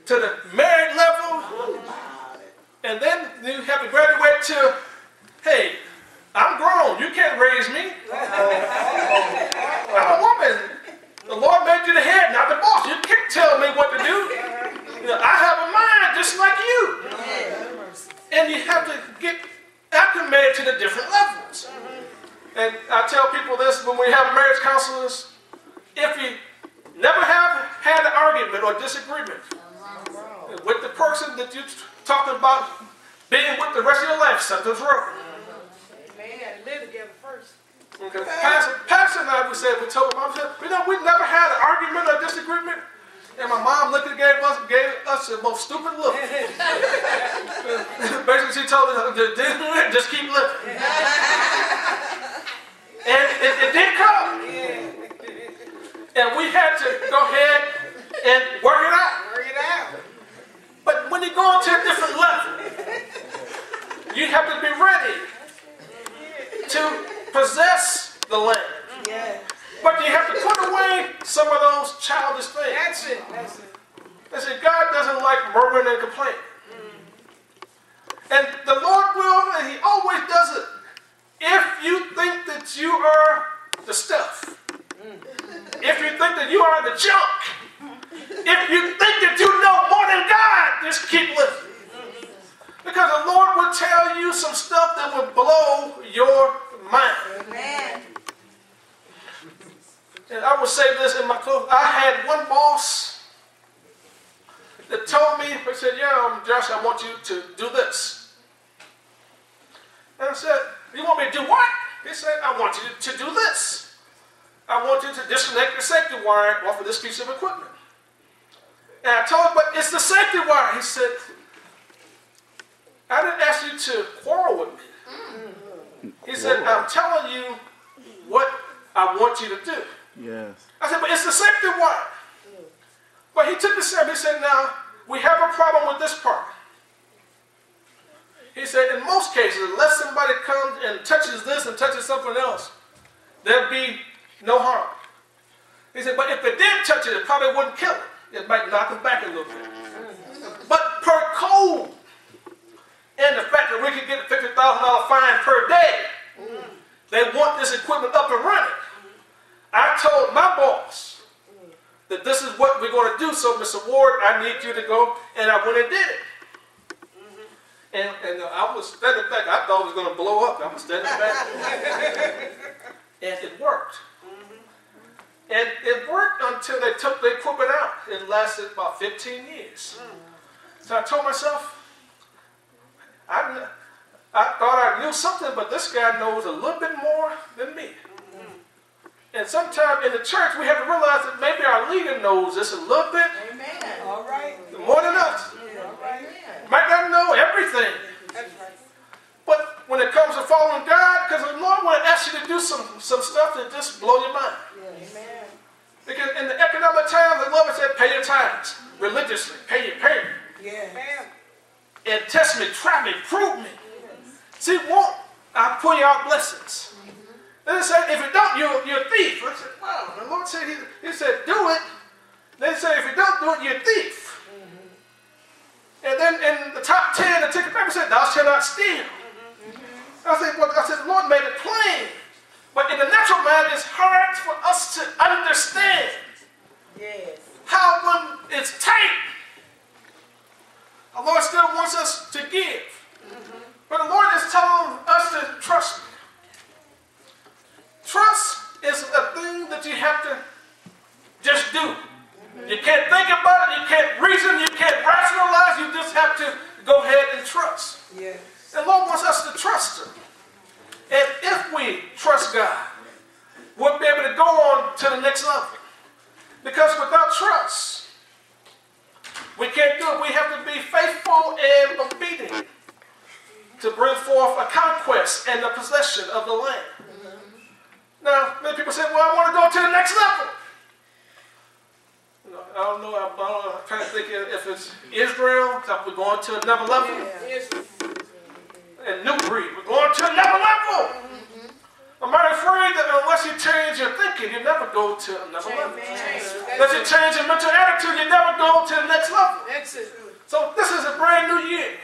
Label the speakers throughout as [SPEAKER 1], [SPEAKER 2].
[SPEAKER 1] to the married level, and then you have to graduate to, hey, I'm grown, you can't raise me. I'm a woman. The Lord made you the head, not the boss. You can't tell me what to do. I have a mind just like you. And you have to get acclimated to the different levels. And I tell people this when we have marriage counselors, if you never have had an argument or disagreement with the person that you're talking about being with the rest of your life, something's wrong.
[SPEAKER 2] They had to live together first.
[SPEAKER 1] Okay. Pastor and I, we told my mom, we never had an argument or disagreement. And my mom looked and gave us the most stupid look. Basically, she told us, just keep living. And it did come. And we had to go ahead and work it out. But when you go into a different level, you have to be ready to possess the land. But you have to put away some of those childish things.
[SPEAKER 2] That's it.
[SPEAKER 1] I said, God doesn't like murmuring and complaining. And the Lord will, and He always does it. If you think that you are the stuff, if you think that you are the junk, if you think that you know more than God, just keep living. Because the Lord will tell you some stuff that will blow your mind.
[SPEAKER 2] Amen.
[SPEAKER 1] And I will say this in my close. I had one boss that told me, he said, yeah, Josh, I want you to do this. And I said, you want me to do what? He said, I want you to do this. I want you to disconnect the safety wire off of this piece of equipment. And I told him, but it's the safety wire. He said, I didn't ask you to quarrel with me. He said, I'm telling you what I want you to do.
[SPEAKER 3] Yes.
[SPEAKER 1] I said, but it's the safety wire. But he took the step. He said, now, we have a problem with this part. He said, in most cases, unless somebody comes and touches this and touches something else, there'll be no harm. He said, but if it did touch it, it probably wouldn't kill it. It might knock it back a little bit. But per code, and the fact that we can get a $50,000 fine per day, they want this equipment up and running. I told my boss that this is what we're going to do, so Mr. Ward, I need you to go, and I went and did it. And I was standing back. I thought it was going to blow up. I was standing back. And it worked. And it worked until they took the equipment out. It lasted about 15 years. So I told myself, I thought I knew something, but this guy knows a little bit more than me. And sometimes in the church, we have to realize that maybe our leader knows this a little bit.
[SPEAKER 2] Amen. All right.
[SPEAKER 1] More than us.
[SPEAKER 2] All right.
[SPEAKER 1] Might not know everything.
[SPEAKER 2] That's right.
[SPEAKER 1] But when it comes to following God, because the Lord will ask you to do some stuff that just blow your mind.
[SPEAKER 2] Amen.
[SPEAKER 1] Because in the economic times, the Lord said, pay your tithes religiously. Pay your payment.
[SPEAKER 2] Yeah.
[SPEAKER 1] And test me, try me, prove me. See, won't I pour you out blessings? Then it said, if you don't, you're a thief. I said, wow. The Lord said, he said, do it. Then he said, if you don't do it, you're a thief. And then in the top 10, the ticket paper said, thou shalt not steal. I said, the Lord made it plain. But in the natural mind, it's hard for us to understand how when it's tight, the Lord still wants us to give. But the Lord is telling us to trust me. Trust is a thing that you have to just do. You can't think about it, you can't reason, you can't rationalize, you just have to go ahead and trust.
[SPEAKER 2] Yes.
[SPEAKER 1] The Lord wants us to trust Him. And if we trust God, we'll be able to go on to the next level. Because without trust, we can't do it. We have to be faithful and obedient to bring forth a conquest and the possession of the land. Now, many people say, well, I want to go to the next level. I don't know. I'm trying to think if it's Israel, if we're going to another level. And New Breed, we're going to another level. I'm not afraid that unless you change your thinking, you never go to another level. Unless you change your mental attitude, you never go to the next level. So this is a brand new year.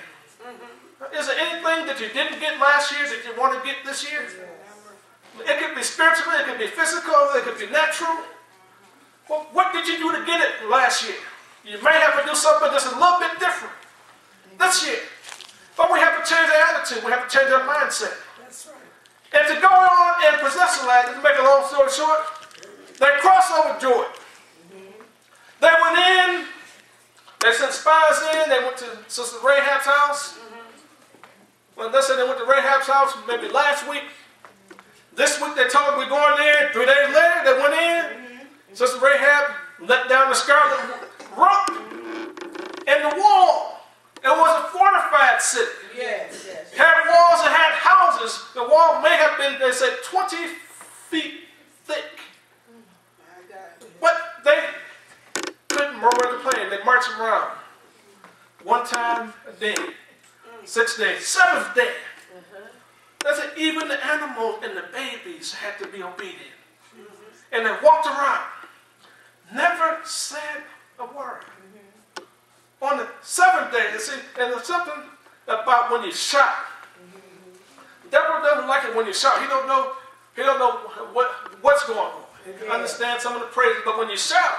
[SPEAKER 1] Is there anything that you didn't get last year that you want to get this year? It could be spiritual, it could be physical, it could be natural. Well, what did you do to get it last year? You may have to do something that's a little bit different this year. But we have to change our attitude. We have to change our mindset.
[SPEAKER 2] That's right.
[SPEAKER 1] And to go on and possess the land, to make a long story short, they crossed over Jordan. They went in, they sent spies in, they went to Sister Rahab's house. Well, they said they went to Rahab's house maybe last week. This week they told them we're going there. 3 days later they went in. Sister Rahab let down the scarlet rope and the wall. It was a fortified city.
[SPEAKER 2] Yes.
[SPEAKER 1] It had walls, it had houses. The wall may have been, they said, 20 feet thick. But they couldn't murmur the plane. They marched around. One time a day. 6 days. 7th day. They said even the animals and the babies had to be obedient. And they walked around. Never said a word. On the 7th day, you see, and there's something about when you shout. The devil doesn't like it when you shout. He don't know what's going on. He can understand some of the praises, but when you shout,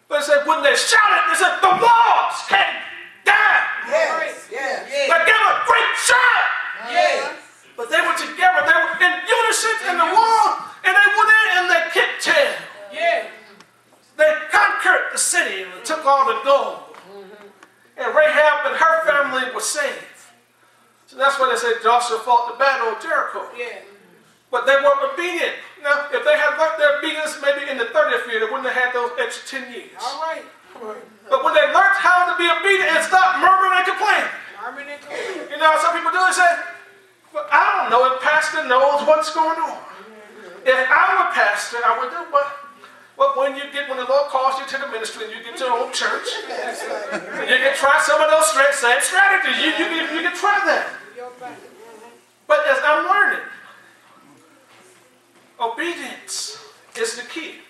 [SPEAKER 1] but it said when they shouted, they said the walls came down.
[SPEAKER 2] Yes.
[SPEAKER 1] They gave a great shout. But they were together. They were in unison in the wall, and they went in and they kicked tail. They conquered the city and took all the gold. And Rahab and her family were saved. So that's why they say Joshua fought the battle of Jericho. But they weren't obedient. Now, if they had learned their obedience maybe in the 30th year, they wouldn't have had those extra 10 years. But when they learned how to be obedient and stop murmuring and complaining. You know, some people do, they say, well, I don't know if pastor knows what's going on. If I were pastor, I would do, but when the Lord calls you to the ministry and you get your own church, and you can try some of those same strategies. You can try that. But as I'm learning, obedience is the key.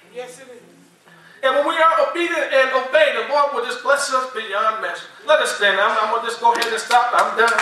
[SPEAKER 1] And when we are obedient and obey, the Lord will just bless us beyond measure. Let us stand. I'm going to just go ahead and stop. I'm done.